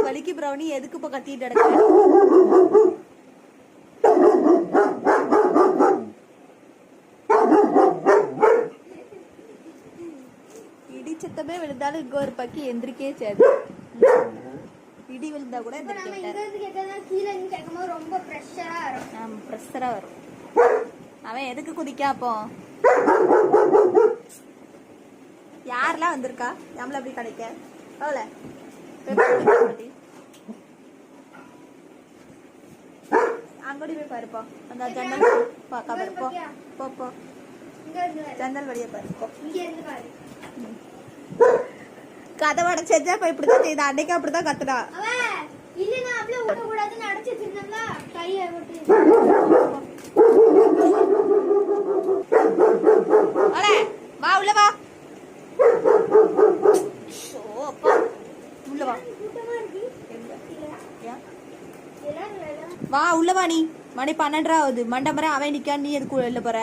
வலிக்கு பிரௌனி எதுக்கு இப்ப கத்திட்டு கிடக்க? இடி சத்தமே விழுந்தாலும் இங்க ஒரு பக்கி எந்திரிக்கே செய்யாது. இடி விழுந்தா கூட ரொம்ப பிரஷரா வரும். அவன் எதுக்கு குதிக்கா? அப்போ யாரெல்லாம் வந்திருக்கா? நம்மள அப்படி கிடைக்க அவள அங்கடி போய் பாருப்பா. அந்த ஜன்னல் பாக்கா பாருப்போ. போ ஜன்னல் வழியா பாருப்போ. கதவை அடைச்சா இப்ப இப்படிதான் செய்த. அன்னைக்கு அப்படிதான் கத்துனா. வா உள்ள வா. உள்ள வா. வா உள்ள வா. நீ மணி 12 ஆகுது. மண்டபரம் அவன் நிக்கான். நீ எதுக்கு உள்ள போற?